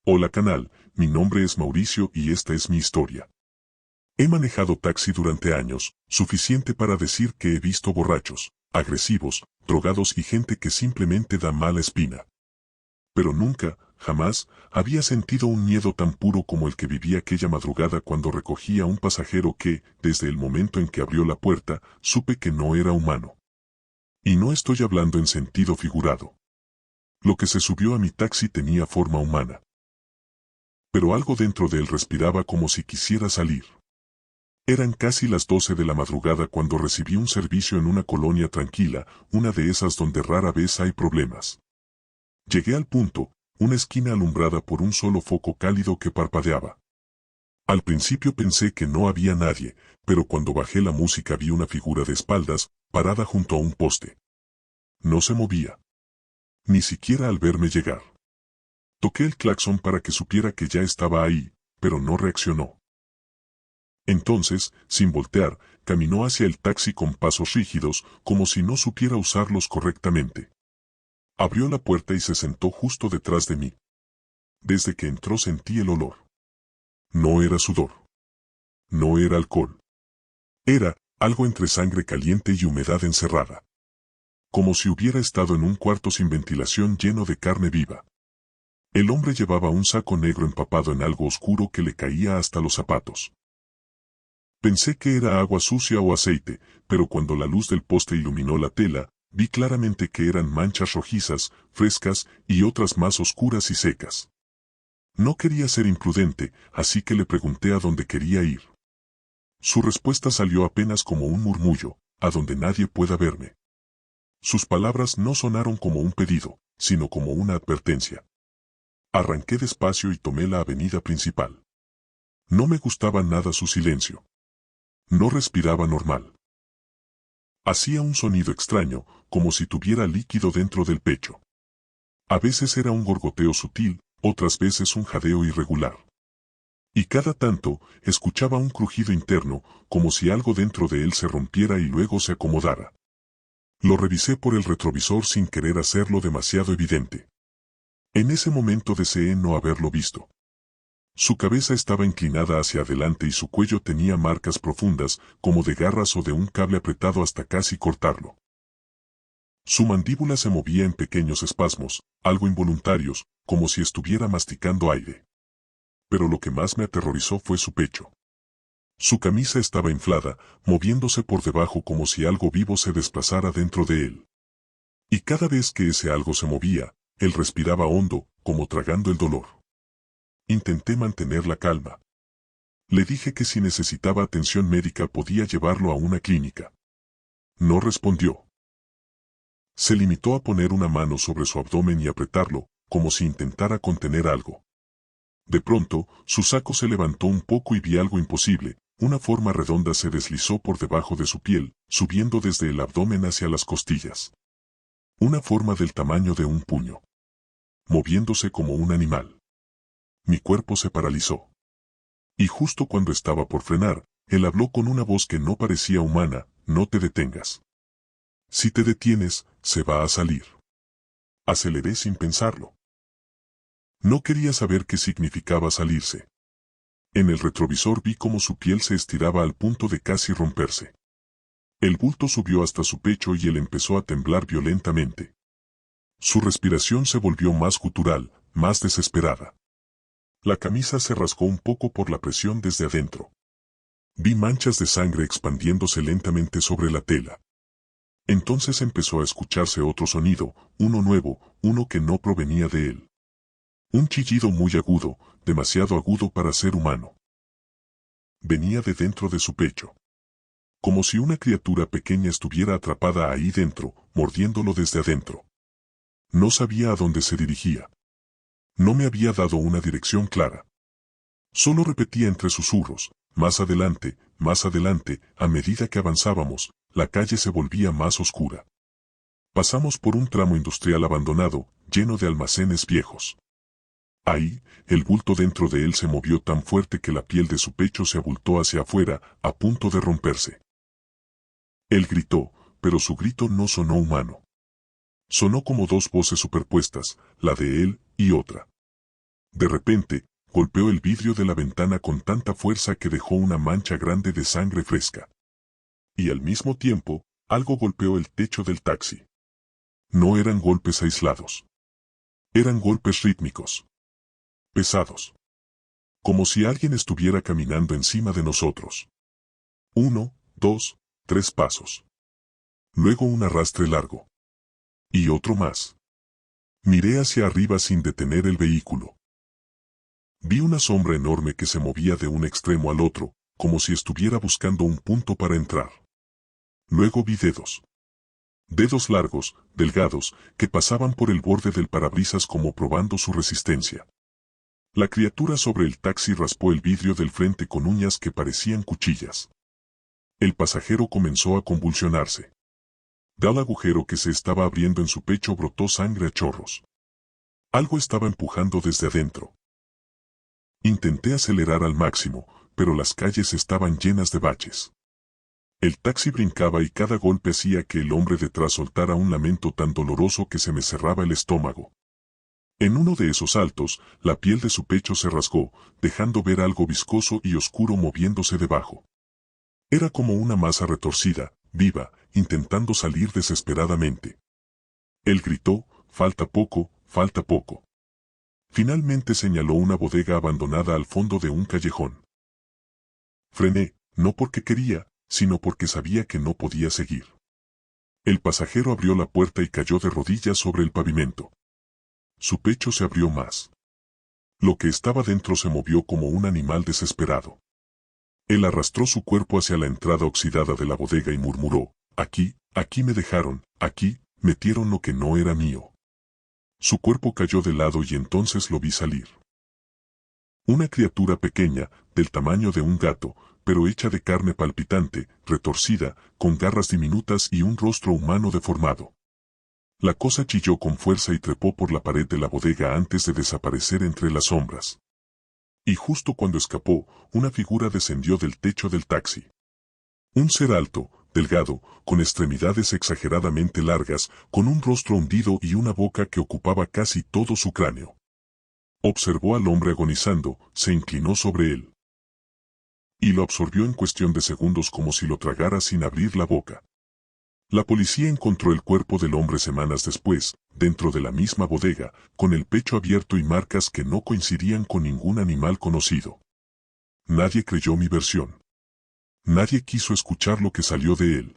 Hola canal, mi nombre es Mauricio y esta es mi historia. He manejado taxi durante años, suficiente para decir que he visto borrachos, agresivos, drogados y gente que simplemente da mala espina. Pero nunca, jamás, había sentido un miedo tan puro como el que viví aquella madrugada cuando recogí a un pasajero que, desde el momento en que abrió la puerta, supe que no era humano. Y no estoy hablando en sentido figurado. Lo que se subió a mi taxi tenía forma humana. Pero algo dentro de él respiraba como si quisiera salir. Eran casi las 12 de la madrugada cuando recibí un servicio en una colonia tranquila, una de esas donde rara vez hay problemas. Llegué al punto, una esquina alumbrada por un solo foco cálido que parpadeaba. Al principio pensé que no había nadie, pero cuando bajé la música vi una figura de espaldas, parada junto a un poste. No se movía. Ni siquiera al verme llegar. Toqué el claxon para que supiera que ya estaba ahí, pero no reaccionó. Entonces, sin voltear, caminó hacia el taxi con pasos rígidos, como si no supiera usarlos correctamente. Abrió la puerta y se sentó justo detrás de mí. Desde que entró sentí el olor. No era sudor. No era alcohol. Era algo entre sangre caliente y humedad encerrada. Como si hubiera estado en un cuarto sin ventilación lleno de carne viva. El hombre llevaba un saco negro empapado en algo oscuro que le caía hasta los zapatos. Pensé que era agua sucia o aceite, pero cuando la luz del poste iluminó la tela, vi claramente que eran manchas rojizas, frescas y otras más oscuras y secas. No quería ser imprudente, así que le pregunté a dónde quería ir. Su respuesta salió apenas como un murmullo, a donde nadie pueda verme. Sus palabras no sonaron como un pedido, sino como una advertencia. Arranqué despacio y tomé la avenida principal. No me gustaba nada su silencio. No respiraba normal. Hacía un sonido extraño, como si tuviera líquido dentro del pecho. A veces era un gorgoteo sutil, otras veces un jadeo irregular. Y cada tanto, escuchaba un crujido interno, como si algo dentro de él se rompiera y luego se acomodara. Lo revisé por el retrovisor sin querer hacerlo demasiado evidente. En ese momento deseé no haberlo visto. Su cabeza estaba inclinada hacia adelante y su cuello tenía marcas profundas, como de garras o de un cable apretado hasta casi cortarlo. Su mandíbula se movía en pequeños espasmos, algo involuntarios, como si estuviera masticando aire. Pero lo que más me aterrorizó fue su pecho. Su camisa estaba inflada, moviéndose por debajo como si algo vivo se desplazara dentro de él. Y cada vez que ese algo se movía, él respiraba hondo, como tragando el dolor. Intenté mantener la calma. Le dije que si necesitaba atención médica podía llevarlo a una clínica. No respondió. Se limitó a poner una mano sobre su abdomen y apretarlo, como si intentara contener algo. De pronto, su saco se levantó un poco y vi algo imposible, una forma redonda se deslizó por debajo de su piel, subiendo desde el abdomen hacia las costillas. Una forma del tamaño de un puño. Moviéndose como un animal. Mi cuerpo se paralizó. Y justo cuando estaba por frenar, él habló con una voz que no parecía humana: no te detengas. Si te detienes, se va a salir. Aceleré sin pensarlo. No quería saber qué significaba salirse. En el retrovisor vi cómo su piel se estiraba al punto de casi romperse. El bulto subió hasta su pecho y él empezó a temblar violentamente. Su respiración se volvió más gutural, más desesperada. La camisa se rasgó un poco por la presión desde adentro. Vi manchas de sangre expandiéndose lentamente sobre la tela. Entonces empezó a escucharse otro sonido, uno nuevo, uno que no provenía de él. Un chillido muy agudo, demasiado agudo para ser humano. Venía de dentro de su pecho. Como si una criatura pequeña estuviera atrapada ahí dentro, mordiéndolo desde adentro. No sabía a dónde se dirigía. No me había dado una dirección clara. Solo repetía entre susurros: más adelante, a medida que avanzábamos, la calle se volvía más oscura. Pasamos por un tramo industrial abandonado, lleno de almacenes viejos. Ahí, el bulto dentro de él se movió tan fuerte que la piel de su pecho se abultó hacia afuera, a punto de romperse. Él gritó, pero su grito no sonó humano. Sonó como dos voces superpuestas, la de él y otra. De repente, golpeó el vidrio de la ventana con tanta fuerza que dejó una mancha grande de sangre fresca. Y al mismo tiempo, algo golpeó el techo del taxi. No eran golpes aislados. Eran golpes rítmicos. Pesados. Como si alguien estuviera caminando encima de nosotros. 1, 2, 3 pasos. Luego un arrastre largo. Y otro más. Miré hacia arriba sin detener el vehículo. Vi una sombra enorme que se movía de un extremo al otro, como si estuviera buscando un punto para entrar. Luego vi dedos. Dedos largos, delgados, que pasaban por el borde del parabrisas como probando su resistencia. La criatura sobre el taxi raspó el vidrio del frente con uñas que parecían cuchillas. El pasajero comenzó a convulsionarse. Del agujero que se estaba abriendo en su pecho brotó sangre a chorros. Algo estaba empujando desde adentro. Intenté acelerar al máximo, pero las calles estaban llenas de baches. El taxi brincaba y cada golpe hacía que el hombre detrás soltara un lamento tan doloroso que se me cerraba el estómago. En uno de esos saltos, la piel de su pecho se rasgó, dejando ver algo viscoso y oscuro moviéndose debajo. Era como una masa retorcida, viva, intentando salir desesperadamente. Él gritó, falta poco, falta poco. Finalmente señaló una bodega abandonada al fondo de un callejón. Frené, no porque quería, sino porque sabía que no podía seguir. El pasajero abrió la puerta y cayó de rodillas sobre el pavimento. Su pecho se abrió más. Lo que estaba dentro se movió como un animal desesperado. Él arrastró su cuerpo hacia la entrada oxidada de la bodega y murmuró, aquí me dejaron, aquí, metieron lo que no era mío. Su cuerpo cayó de lado y entonces lo vi salir. Una criatura pequeña, del tamaño de un gato, pero hecha de carne palpitante, retorcida, con garras diminutas y un rostro humano deformado. La cosa chilló con fuerza y trepó por la pared de la bodega antes de desaparecer entre las sombras. Y justo cuando escapó, una figura descendió del techo del taxi. Un ser alto, delgado, con extremidades exageradamente largas, con un rostro hundido y una boca que ocupaba casi todo su cráneo. Observó al hombre agonizando, se inclinó sobre él. Y lo absorbió en cuestión de segundos como si lo tragara sin abrir la boca. La policía encontró el cuerpo del hombre semanas después, dentro de la misma bodega, con el pecho abierto y marcas que no coincidían con ningún animal conocido. Nadie creyó mi versión. Nadie quiso escuchar lo que salió de él.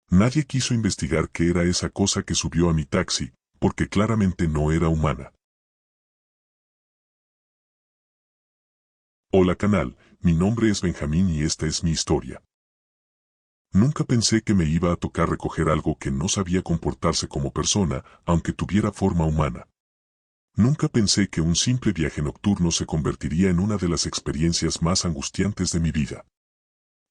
Nadie quiso investigar qué era esa cosa que subió a mi taxi, porque claramente no era humana. Hola canal, mi nombre es Benjamín y esta es mi historia. Nunca pensé que me iba a tocar recoger algo que no sabía comportarse como persona, aunque tuviera forma humana. Nunca pensé que un simple viaje nocturno se convertiría en una de las experiencias más angustiantes de mi vida.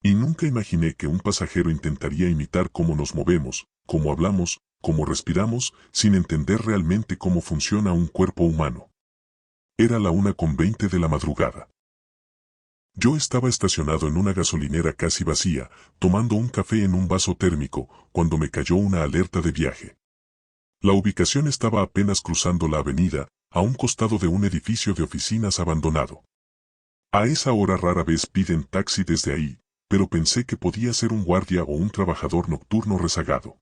Y nunca imaginé que un pasajero intentaría imitar cómo nos movemos, cómo hablamos, cómo respiramos, sin entender realmente cómo funciona un cuerpo humano. Era la 1:20 de la madrugada. Yo estaba estacionado en una gasolinera casi vacía, tomando un café en un vaso térmico, cuando me cayó una alerta de viaje. La ubicación estaba apenas cruzando la avenida, a un costado de un edificio de oficinas abandonado. A esa hora rara vez piden taxi desde ahí, pero pensé que podía ser un guardia o un trabajador nocturno rezagado.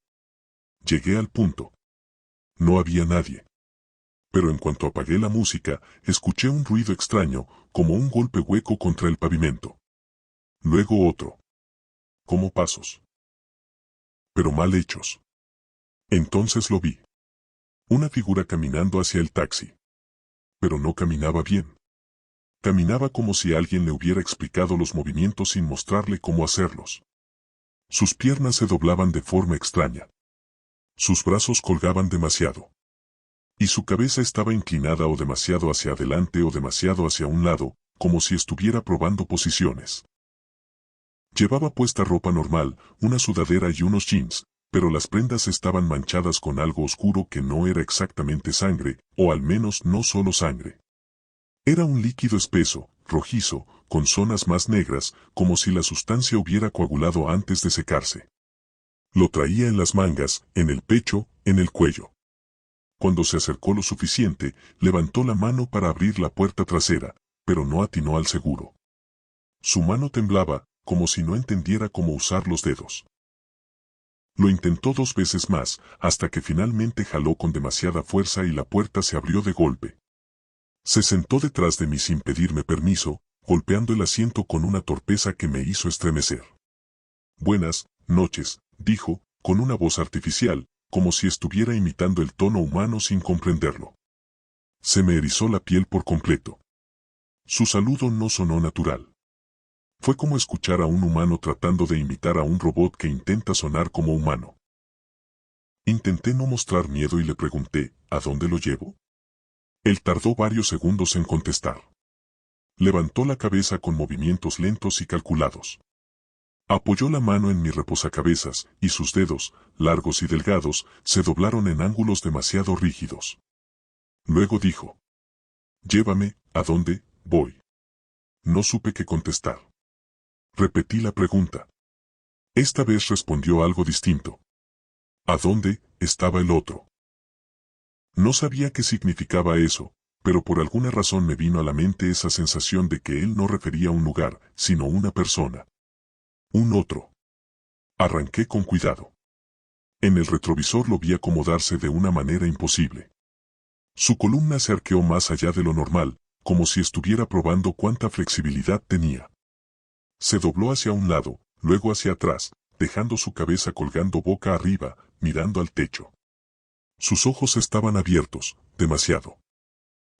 Llegué al punto. No había nadie. Pero en cuanto apagué la música, escuché un ruido extraño, como un golpe hueco contra el pavimento. Luego otro. Como pasos. Pero mal hechos. Entonces lo vi. Una figura caminando hacia el taxi. Pero no caminaba bien. Caminaba como si alguien le hubiera explicado los movimientos sin mostrarle cómo hacerlos. Sus piernas se doblaban de forma extraña. Sus brazos colgaban demasiado. Y su cabeza estaba inclinada o demasiado hacia adelante o demasiado hacia un lado, como si estuviera probando posiciones. Llevaba puesta ropa normal, una sudadera y unos jeans, pero las prendas estaban manchadas con algo oscuro que no era exactamente sangre, o al menos no solo sangre. Era un líquido espeso, rojizo, con zonas más negras, como si la sustancia hubiera coagulado antes de secarse. Lo traía en las mangas, en el pecho, en el cuello. Cuando se acercó lo suficiente, levantó la mano para abrir la puerta trasera, pero no atinó al seguro. Su mano temblaba, como si no entendiera cómo usar los dedos. Lo intentó 2 veces más, hasta que finalmente jaló con demasiada fuerza y la puerta se abrió de golpe. Se sentó detrás de mí sin pedirme permiso, golpeando el asiento con una torpeza que me hizo estremecer. «Buenas noches», dijo, con una voz artificial, como si estuviera imitando el tono humano sin comprenderlo. Se me erizó la piel por completo. Su saludo no sonó natural. Fue como escuchar a un humano tratando de imitar a un robot que intenta sonar como humano. Intenté no mostrar miedo y le pregunté, ¿a dónde lo llevo? Él tardó varios segundos en contestar. Levantó la cabeza con movimientos lentos y calculados. Apoyó la mano en mi reposacabezas, y sus dedos, largos y delgados, se doblaron en ángulos demasiado rígidos. Luego dijo: «Llévame, ¿a dónde voy?» No supe qué contestar. Repetí la pregunta. Esta vez respondió algo distinto. ¿A dónde estaba el otro? No sabía qué significaba eso, pero por alguna razón me vino a la mente esa sensación de que él no refería a un lugar, sino una persona. Un otro. Arranqué con cuidado. En el retrovisor lo vi acomodarse de una manera imposible. Su columna se arqueó más allá de lo normal, como si estuviera probando cuánta flexibilidad tenía. Se dobló hacia un lado, luego hacia atrás, dejando su cabeza colgando boca arriba, mirando al techo. Sus ojos estaban abiertos, demasiado.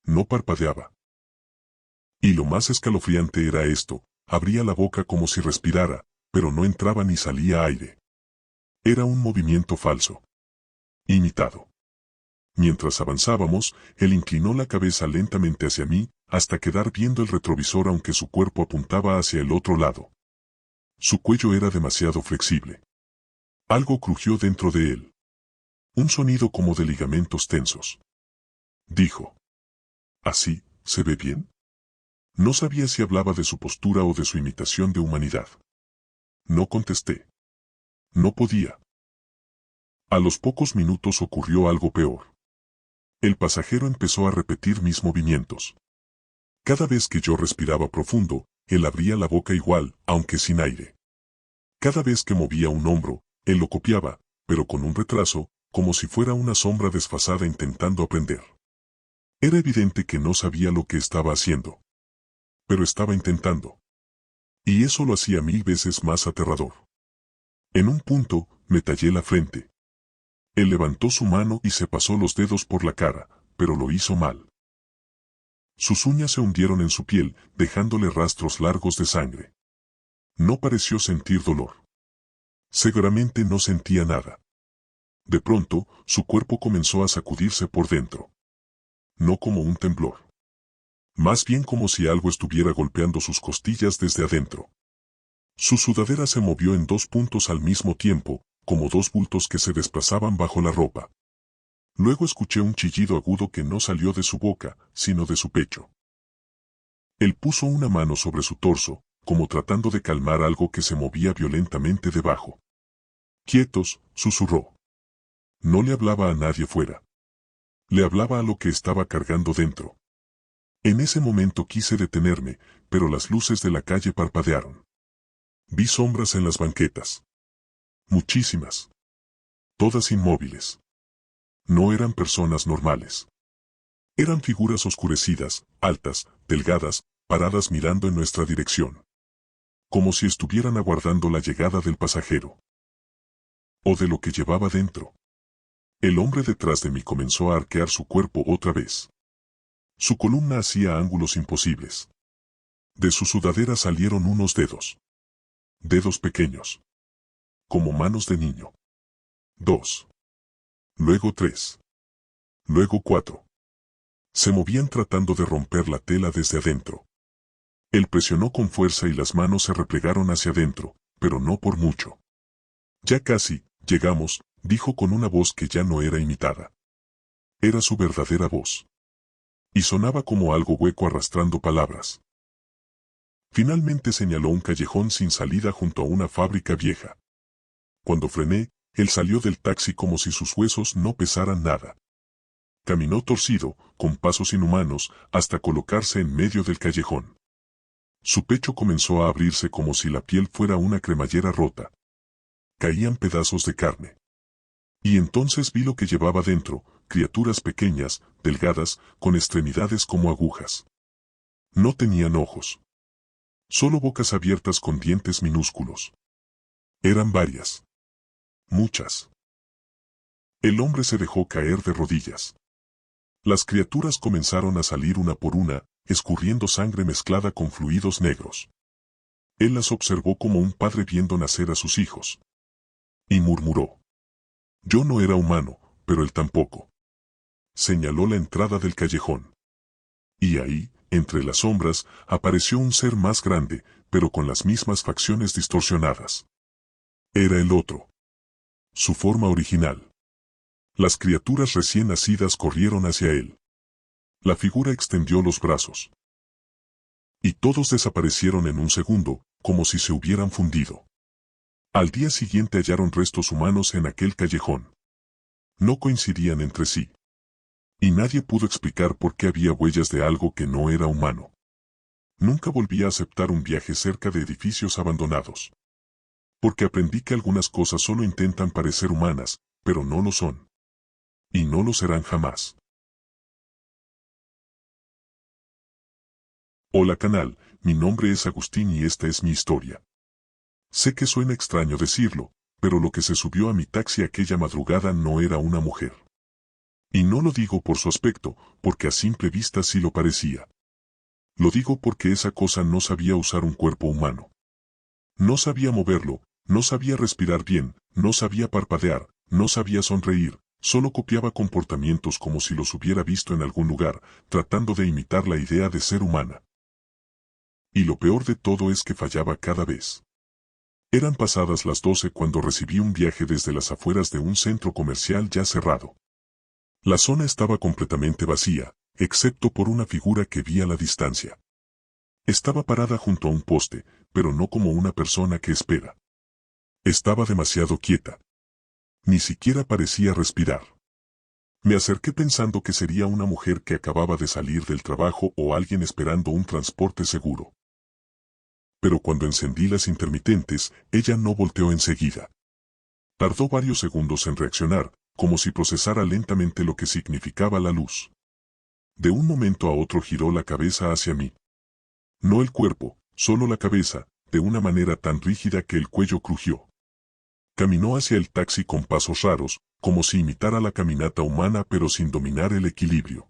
No parpadeaba. Y lo más escalofriante era esto: abría la boca como si respirara, pero no entraba ni salía aire. Era un movimiento falso. Imitado. Mientras avanzábamos, él inclinó la cabeza lentamente hacia mí, hasta quedar viendo el retrovisor aunque su cuerpo apuntaba hacia el otro lado. Su cuello era demasiado flexible. Algo crujió dentro de él. Un sonido como de ligamentos tensos. Dijo: «¿Así se ve bien?» No sabía si hablaba de su postura o de su imitación de humanidad. No contesté. No podía. A los pocos minutos ocurrió algo peor. El pasajero empezó a repetir mis movimientos. Cada vez que yo respiraba profundo, él abría la boca igual, aunque sin aire. Cada vez que movía un hombro, él lo copiaba, pero con un retraso, como si fuera una sombra desfasada intentando aprender. Era evidente que no sabía lo que estaba haciendo. Pero estaba intentando. Y eso lo hacía 1000 veces más aterrador. En un punto, me tallé la frente. Él levantó su mano y se pasó los dedos por la cara, pero lo hizo mal. Sus uñas se hundieron en su piel, dejándole rastros largos de sangre. No pareció sentir dolor. Seguramente no sentía nada. De pronto, su cuerpo comenzó a sacudirse por dentro. No como un temblor. Más bien como si algo estuviera golpeando sus costillas desde adentro. Su sudadera se movió en 2 puntos al mismo tiempo, como 2 bultos que se desplazaban bajo la ropa. Luego escuché un chillido agudo que no salió de su boca, sino de su pecho. Él puso una mano sobre su torso, como tratando de calmar algo que se movía violentamente debajo. «Quietos», susurró. No le hablaba a nadie fuera. Le hablaba a lo que estaba cargando dentro. En ese momento quise detenerme, pero las luces de la calle parpadearon. Vi sombras en las banquetas. Muchísimas. Todas inmóviles. No eran personas normales. Eran figuras oscurecidas, altas, delgadas, paradas mirando en nuestra dirección. Como si estuvieran aguardando la llegada del pasajero. O de lo que llevaba dentro. El hombre detrás de mí comenzó a arquear su cuerpo otra vez. Su columna hacía ángulos imposibles. De su sudadera salieron unos dedos. Dedos pequeños. Como manos de niño. 2. Luego 3. Luego 4. Se movían tratando de romper la tela desde adentro. Él presionó con fuerza y las manos se replegaron hacia adentro, pero no por mucho. «Ya casi, llegamos», dijo con una voz que ya no era imitada. Era su verdadera voz. Y sonaba como algo hueco arrastrando palabras. Finalmente señaló un callejón sin salida junto a una fábrica vieja. Cuando frené, él salió del taxi como si sus huesos no pesaran nada. Caminó torcido, con pasos inhumanos, hasta colocarse en medio del callejón. Su pecho comenzó a abrirse como si la piel fuera una cremallera rota. Caían pedazos de carne. Y entonces vi lo que llevaba dentro, criaturas pequeñas, delgadas, con extremidades como agujas. No tenían ojos. Solo bocas abiertas con dientes minúsculos. Eran varias. Muchas. El hombre se dejó caer de rodillas. Las criaturas comenzaron a salir una por una, escurriendo sangre mezclada con fluidos negros. Él las observó como un padre viendo nacer a sus hijos. Y murmuró. Yo no era humano, pero él tampoco. Señaló la entrada del callejón. Y ahí, entre las sombras, apareció un ser más grande, pero con las mismas facciones distorsionadas. Era el otro. Su forma original. Las criaturas recién nacidas corrieron hacia él. La figura extendió los brazos. Y todos desaparecieron en un segundo, como si se hubieran fundido. Al día siguiente hallaron restos humanos en aquel callejón. No coincidían entre sí. Y nadie pudo explicar por qué había huellas de algo que no era humano. Nunca volví a aceptar un viaje cerca de edificios abandonados. Porque aprendí que algunas cosas solo intentan parecer humanas, pero no lo son. Y no lo serán jamás. Hola canal, mi nombre es Agustín y esta es mi historia. Sé que suena extraño decirlo, pero lo que se subió a mi taxi aquella madrugada no era una mujer. Y no lo digo por su aspecto, porque a simple vista sí lo parecía. Lo digo porque esa cosa no sabía usar un cuerpo humano. No sabía moverlo, no sabía respirar bien, no sabía parpadear, no sabía sonreír, solo copiaba comportamientos como si los hubiera visto en algún lugar, tratando de imitar la idea de ser humana. Y lo peor de todo es que fallaba cada vez. Eran pasadas las 12 cuando recibí un viaje desde las afueras de un centro comercial ya cerrado. La zona estaba completamente vacía, excepto por una figura que vi a la distancia. Estaba parada junto a un poste, pero no como una persona que espera. Estaba demasiado quieta. Ni siquiera parecía respirar. Me acerqué pensando que sería una mujer que acababa de salir del trabajo o alguien esperando un transporte seguro. Pero cuando encendí las intermitentes, ella no volteó enseguida. Tardó varios segundos en reaccionar, como si procesara lentamente lo que significaba la luz. De un momento a otro giró la cabeza hacia mí. No el cuerpo, solo la cabeza, de una manera tan rígida que el cuello crujió. Caminó hacia el taxi con pasos raros, como si imitara la caminata humana pero sin dominar el equilibrio.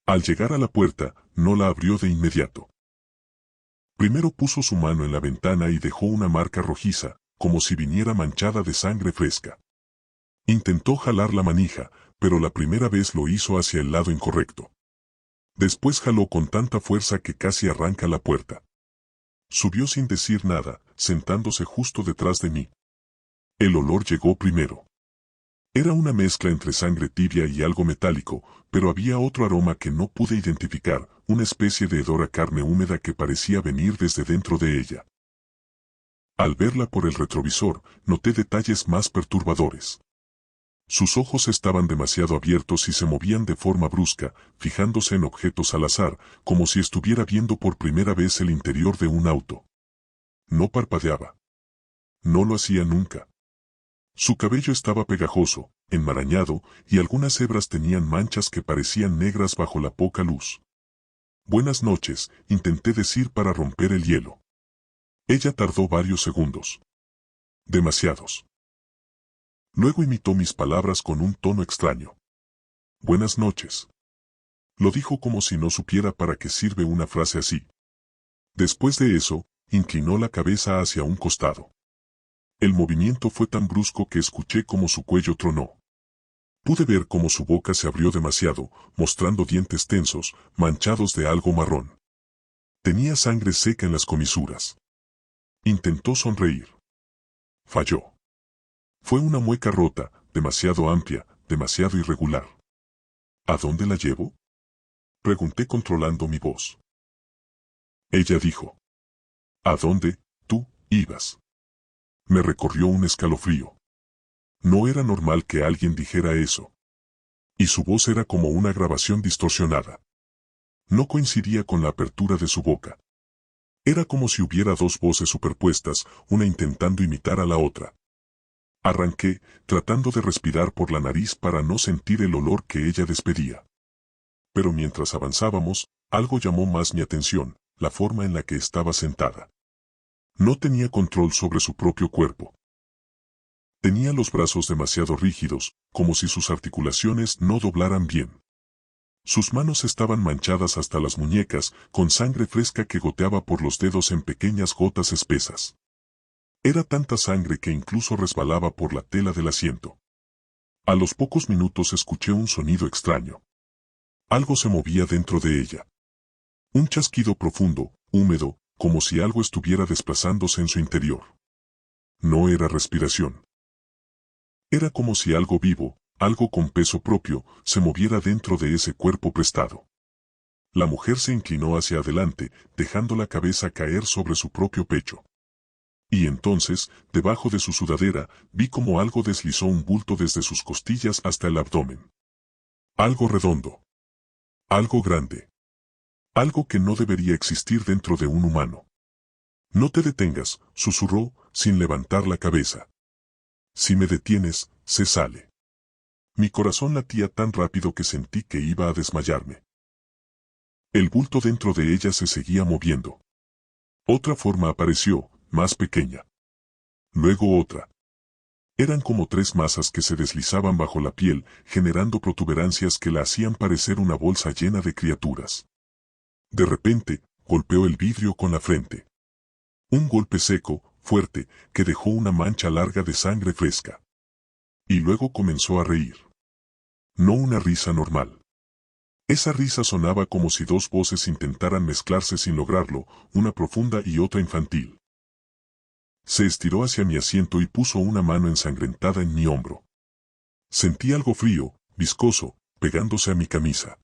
Al llegar a la puerta, no la abrió de inmediato. Primero puso su mano en la ventana y dejó una marca rojiza, como si viniera manchada de sangre fresca. Intentó jalar la manija, pero la primera vez lo hizo hacia el lado incorrecto. Después jaló con tanta fuerza que casi arranca la puerta. Subió sin decir nada, sentándose justo detrás de mí. El olor llegó primero. Era una mezcla entre sangre tibia y algo metálico, pero había otro aroma que no pude identificar, una especie de hedor a carne húmeda que parecía venir desde dentro de ella. Al verla por el retrovisor, noté detalles más perturbadores. Sus ojos estaban demasiado abiertos y se movían de forma brusca, fijándose en objetos al azar, como si estuviera viendo por primera vez el interior de un auto. No parpadeaba. No lo hacía nunca. Su cabello estaba pegajoso, enmarañado, y algunas hebras tenían manchas que parecían negras bajo la poca luz. Buenas noches, intenté decir para romper el hielo. Ella tardó varios segundos. Demasiados. Luego imitó mis palabras con un tono extraño. Buenas noches. Lo dijo como si no supiera para qué sirve una frase así. Después de eso, inclinó la cabeza hacia un costado. El movimiento fue tan brusco que escuché como su cuello tronó. Pude ver cómo su boca se abrió demasiado, mostrando dientes tensos, manchados de algo marrón. Tenía sangre seca en las comisuras. Intentó sonreír. Falló. Fue una mueca rota, demasiado amplia, demasiado irregular. ¿A dónde la llevo? Pregunté controlando mi voz. Ella dijo. ¿A dónde, tú, ibas? Me recorrió un escalofrío. No era normal que alguien dijera eso. Y su voz era como una grabación distorsionada. No coincidía con la apertura de su boca. Era como si hubiera dos voces superpuestas, una intentando imitar a la otra. Arranqué, tratando de respirar por la nariz para no sentir el olor que ella despedía. Pero mientras avanzábamos, algo llamó más mi atención, la forma en la que estaba sentada. No tenía control sobre su propio cuerpo. Tenía los brazos demasiado rígidos, como si sus articulaciones no doblaran bien. Sus manos estaban manchadas hasta las muñecas, con sangre fresca que goteaba por los dedos en pequeñas gotas espesas. Era tanta sangre que incluso resbalaba por la tela del asiento. A los pocos minutos escuché un sonido extraño. Algo se movía dentro de ella. Un chasquido profundo, húmedo, como si algo estuviera desplazándose en su interior. No era respiración. Era como si algo vivo, algo con peso propio, se moviera dentro de ese cuerpo prestado. La mujer se inclinó hacia adelante, dejando la cabeza caer sobre su propio pecho. Y entonces, debajo de su sudadera, vi como algo deslizó un bulto desde sus costillas hasta el abdomen. Algo redondo. Algo grande. Algo que no debería existir dentro de un humano. No te detengas, susurró, sin levantar la cabeza. Si me detienes, se sale. Mi corazón latía tan rápido que sentí que iba a desmayarme. El bulto dentro de ella se seguía moviendo. Otra forma apareció, más pequeña. Luego otra. Eran como tres masas que se deslizaban bajo la piel, generando protuberancias que la hacían parecer una bolsa llena de criaturas. De repente, golpeó el vidrio con la frente. Un golpe seco, fuerte, que dejó una mancha larga de sangre fresca. Y luego comenzó a reír. No una risa normal. Esa risa sonaba como si dos voces intentaran mezclarse sin lograrlo, una profunda y otra infantil. Se estiró hacia mi asiento y puso una mano ensangrentada en mi hombro. Sentí algo frío, viscoso, pegándose a mi camisa.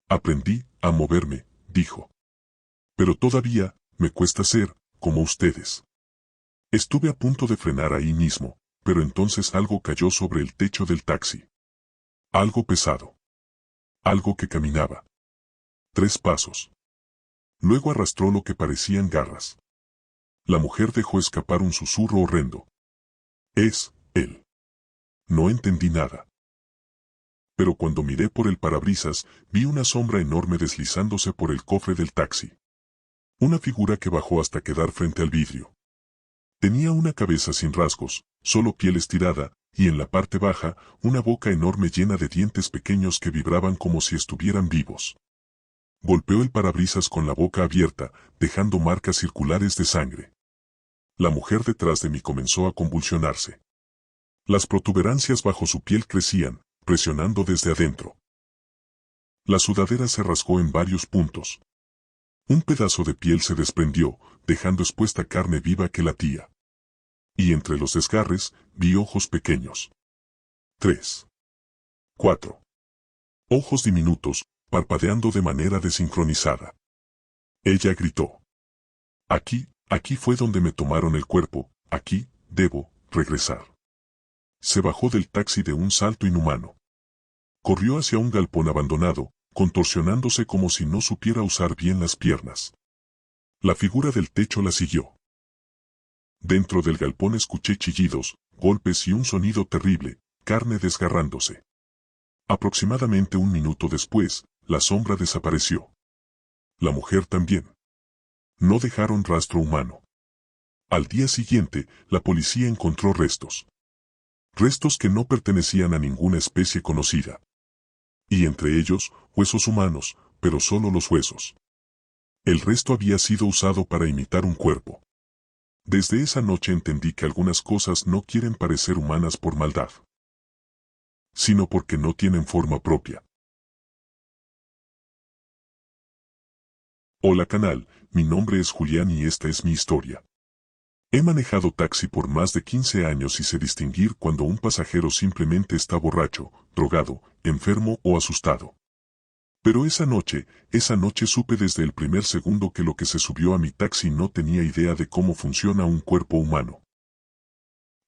Aprendí a moverme, dijo. Pero todavía, me cuesta ser, como ustedes. Estuve a punto de frenar ahí mismo, pero entonces algo cayó sobre el techo del taxi. Algo pesado. Algo que caminaba. 3 pasos. Luego arrastró lo que parecían garras. La mujer dejó escapar un susurro horrendo. Es él. No entendí nada. Pero cuando miré por el parabrisas, vi una sombra enorme deslizándose por el cofre del taxi. Una figura que bajó hasta quedar frente al vidrio. Tenía una cabeza sin rasgos, solo piel estirada, y en la parte baja, una boca enorme llena de dientes pequeños que vibraban como si estuvieran vivos. Golpeó el parabrisas con la boca abierta, dejando marcas circulares de sangre. La mujer detrás de mí comenzó a convulsionarse. Las protuberancias bajo su piel crecían, presionando desde adentro. La sudadera se rasgó en varios puntos. Un pedazo de piel se desprendió, dejando expuesta carne viva que latía. Y entre los desgarres, vi ojos pequeños. 3. 4. Ojos diminutos, parpadeando de manera desincronizada. Ella gritó. Aquí fue donde me tomaron el cuerpo, aquí, debo, regresar. Se bajó del taxi de un salto inhumano. Corrió hacia un galpón abandonado, contorsionándose como si no supiera usar bien las piernas. La figura del techo la siguió. Dentro del galpón escuché chillidos, golpes y un sonido terrible, carne desgarrándose. Aproximadamente un minuto después, la sombra desapareció. La mujer también. No dejaron rastro humano. Al día siguiente, la policía encontró restos. Restos que no pertenecían a ninguna especie conocida. Y entre ellos, huesos humanos, pero solo los huesos. El resto había sido usado para imitar un cuerpo. Desde esa noche entendí que algunas cosas no quieren parecer humanas por maldad, sino porque no tienen forma propia. Hola canal, mi nombre es Julián y esta es mi historia. He manejado taxi por más de 15 años y sé distinguir cuando un pasajero simplemente está borracho, drogado, enfermo o asustado. Pero esa noche supe desde el primer segundo que lo que se subió a mi taxi no tenía idea de cómo funciona un cuerpo humano.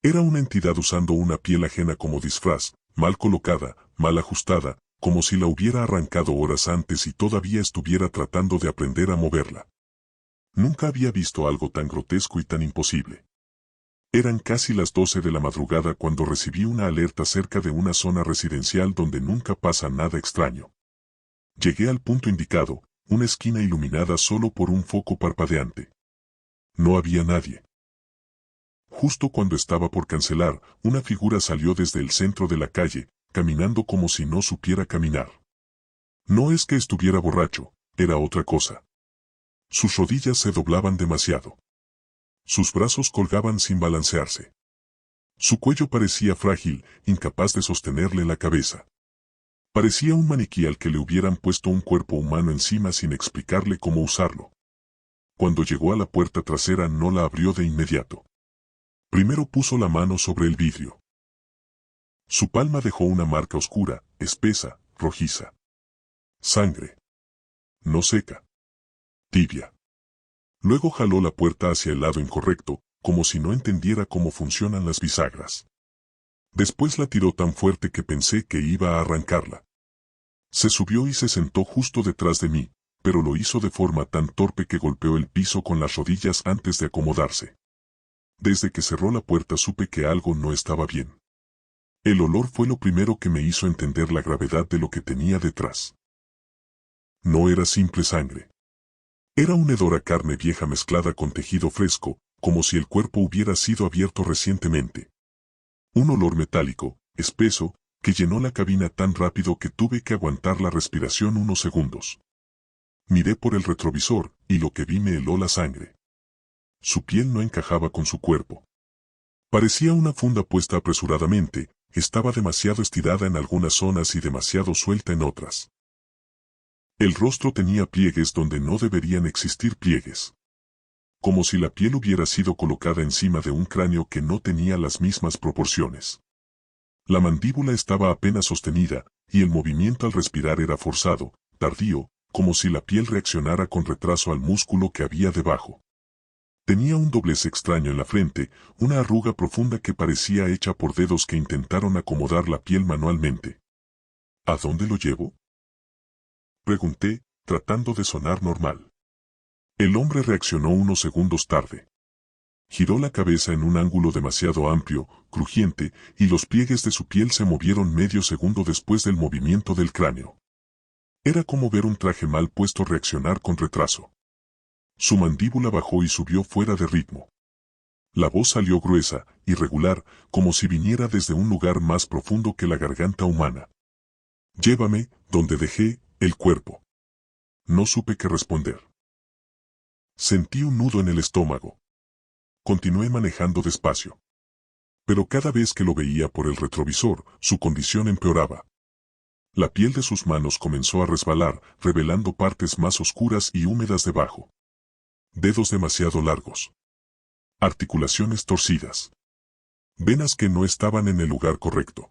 Era una entidad usando una piel ajena como disfraz, mal colocada, mal ajustada, como si la hubiera arrancado horas antes y todavía estuviera tratando de aprender a moverla. Nunca había visto algo tan grotesco y tan imposible. Eran casi las 12 de la madrugada cuando recibí una alerta cerca de una zona residencial donde nunca pasa nada extraño. Llegué al punto indicado, una esquina iluminada solo por un foco parpadeante. No había nadie. Justo cuando estaba por cancelar, una figura salió desde el centro de la calle, caminando como si no supiera caminar. No es que estuviera borracho, era otra cosa. Sus rodillas se doblaban demasiado. Sus brazos colgaban sin balancearse. Su cuello parecía frágil, incapaz de sostenerle la cabeza. Parecía un maniquí al que le hubieran puesto un cuerpo humano encima sin explicarle cómo usarlo. Cuando llegó a la puerta trasera no la abrió de inmediato. Primero puso la mano sobre el vidrio. Su palma dejó una marca oscura, espesa, rojiza. Sangre. No seca. Tibia. Luego jaló la puerta hacia el lado incorrecto, como si no entendiera cómo funcionan las bisagras. Después la tiró tan fuerte que pensé que iba a arrancarla. Se subió y se sentó justo detrás de mí, pero lo hizo de forma tan torpe que golpeó el piso con las rodillas antes de acomodarse. Desde que cerró la puerta supe que algo no estaba bien. El olor fue lo primero que me hizo entender la gravedad de lo que tenía detrás. No era simple sangre. Era un hedor a carne vieja mezclada con tejido fresco, como si el cuerpo hubiera sido abierto recientemente. Un olor metálico, espeso, que llenó la cabina tan rápido que tuve que aguantar la respiración unos segundos. Miré por el retrovisor, y lo que vi me heló la sangre. Su piel no encajaba con su cuerpo. Parecía una funda puesta apresuradamente, estaba demasiado estirada en algunas zonas y demasiado suelta en otras. El rostro tenía pliegues donde no deberían existir pliegues. Como si la piel hubiera sido colocada encima de un cráneo que no tenía las mismas proporciones. La mandíbula estaba apenas sostenida, y el movimiento al respirar era forzado, tardío, como si la piel reaccionara con retraso al músculo que había debajo. Tenía un doblez extraño en la frente, una arruga profunda que parecía hecha por dedos que intentaron acomodar la piel manualmente. ¿A dónde lo llevo?, pregunté, tratando de sonar normal. El hombre reaccionó unos segundos tarde. Giró la cabeza en un ángulo demasiado amplio, crujiente, y los pliegues de su piel se movieron medio segundo después del movimiento del cráneo. Era como ver un traje mal puesto reaccionar con retraso. Su mandíbula bajó y subió fuera de ritmo. La voz salió gruesa, irregular, como si viniera desde un lugar más profundo que la garganta humana. Llévame, donde dejé el cuerpo. No supe qué responder. Sentí un nudo en el estómago. Continué manejando despacio. Pero cada vez que lo veía por el retrovisor, su condición empeoraba. La piel de sus manos comenzó a resbalar, revelando partes más oscuras y húmedas debajo. Dedos demasiado largos. Articulaciones torcidas. Venas que no estaban en el lugar correcto.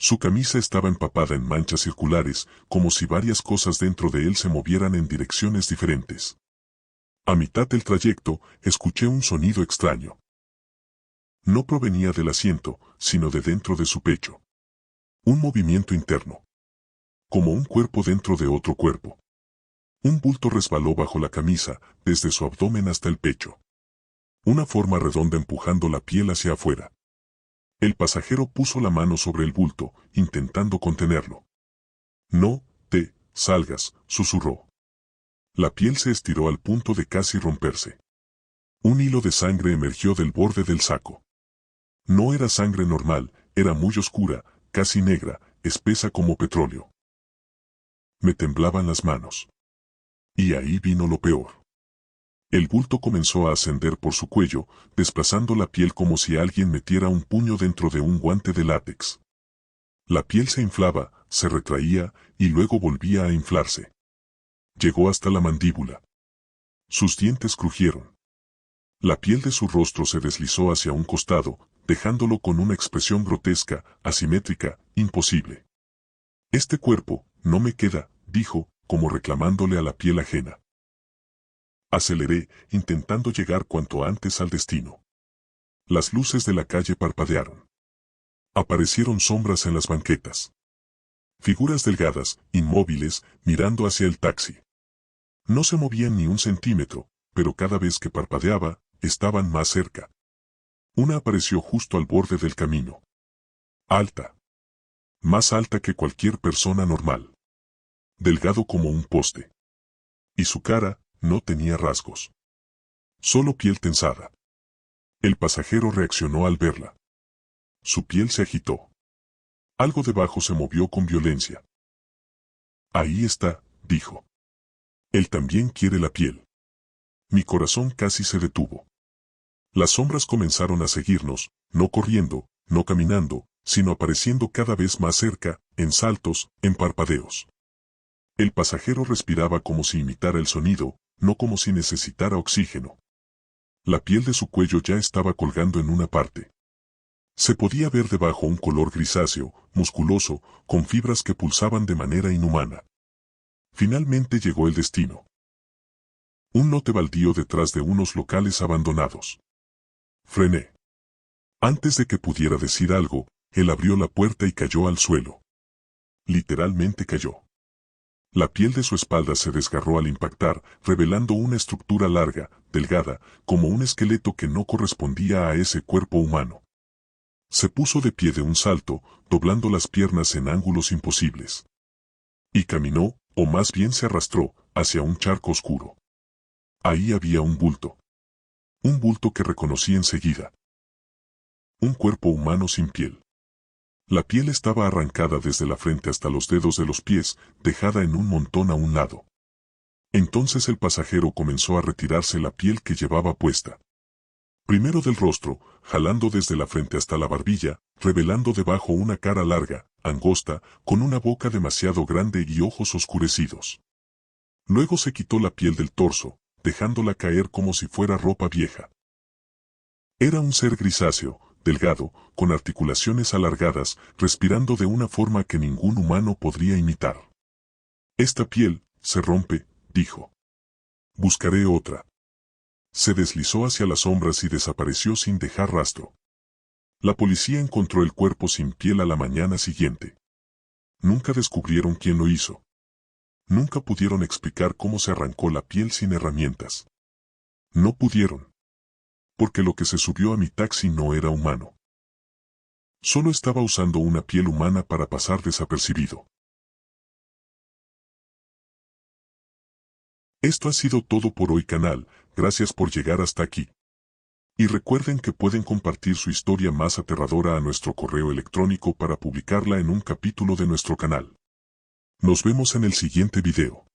Su camisa estaba empapada en manchas circulares, como si varias cosas dentro de él se movieran en direcciones diferentes. A mitad del trayecto, escuché un sonido extraño. No provenía del asiento, sino de dentro de su pecho. Un movimiento interno. Como un cuerpo dentro de otro cuerpo. Un bulto resbaló bajo la camisa, desde su abdomen hasta el pecho. Una forma redonda empujando la piel hacia afuera. El pasajero puso la mano sobre el bulto, intentando contenerlo. «No te salgas», susurró. La piel se estiró al punto de casi romperse. Un hilo de sangre emergió del borde del saco. No era sangre normal, era muy oscura, casi negra, espesa como petróleo. Me temblaban las manos. Y ahí vino lo peor. El bulto comenzó a ascender por su cuello, desplazando la piel como si alguien metiera un puño dentro de un guante de látex. La piel se inflaba, se retraía, y luego volvía a inflarse. Llegó hasta la mandíbula. Sus dientes crujieron. La piel de su rostro se deslizó hacia un costado, dejándolo con una expresión grotesca, asimétrica, imposible. «Este cuerpo, no me queda», dijo, como reclamándole a la piel ajena. Aceleré, intentando llegar cuanto antes al destino. Las luces de la calle parpadearon. Aparecieron sombras en las banquetas. Figuras delgadas, inmóviles, mirando hacia el taxi. No se movían ni un centímetro, pero cada vez que parpadeaba, estaban más cerca. Una apareció justo al borde del camino. Alta. Más alta que cualquier persona normal. Delgado como un poste. Y su cara no tenía rasgos. Solo piel tensada. El pasajero reaccionó al verla. Su piel se agitó. Algo debajo se movió con violencia. Ahí está, dijo. Él también quiere la piel. Mi corazón casi se detuvo. Las sombras comenzaron a seguirnos, no corriendo, no caminando, sino apareciendo cada vez más cerca, en saltos, en parpadeos. El pasajero respiraba como si imitara el sonido, no como si necesitara oxígeno. La piel de su cuello ya estaba colgando en una parte. Se podía ver debajo un color grisáceo, musculoso, con fibras que pulsaban de manera inhumana. Finalmente llegó el destino. Un lote baldío detrás de unos locales abandonados. Frené. Antes de que pudiera decir algo, él abrió la puerta y cayó al suelo. Literalmente cayó. La piel de su espalda se desgarró al impactar, revelando una estructura larga, delgada, como un esqueleto que no correspondía a ese cuerpo humano. Se puso de pie de un salto, doblando las piernas en ángulos imposibles. Y caminó, o más bien se arrastró, hacia un charco oscuro. Ahí había un bulto. Un bulto que reconocí enseguida. Un cuerpo humano sin piel. La piel estaba arrancada desde la frente hasta los dedos de los pies, dejada en un montón a un lado. Entonces el pasajero comenzó a retirarse la piel que llevaba puesta. Primero del rostro, jalando desde la frente hasta la barbilla, revelando debajo una cara larga, angosta, con una boca demasiado grande y ojos oscurecidos. Luego se quitó la piel del torso, dejándola caer como si fuera ropa vieja. Era un ser grisáceo, delgado, con articulaciones alargadas, respirando de una forma que ningún humano podría imitar. Esta piel se rompe, dijo. Buscaré otra. Se deslizó hacia las sombras y desapareció sin dejar rastro. La policía encontró el cuerpo sin piel a la mañana siguiente. Nunca descubrieron quién lo hizo. Nunca pudieron explicar cómo se arrancó la piel sin herramientas. No pudieron. Porque lo que se subió a mi taxi no era humano. Solo estaba usando una piel humana para pasar desapercibido. Esto ha sido todo por hoy canal, gracias por llegar hasta aquí. Y recuerden que pueden compartir su historia más aterradora a nuestro correo electrónico para publicarla en un capítulo de nuestro canal. Nos vemos en el siguiente video.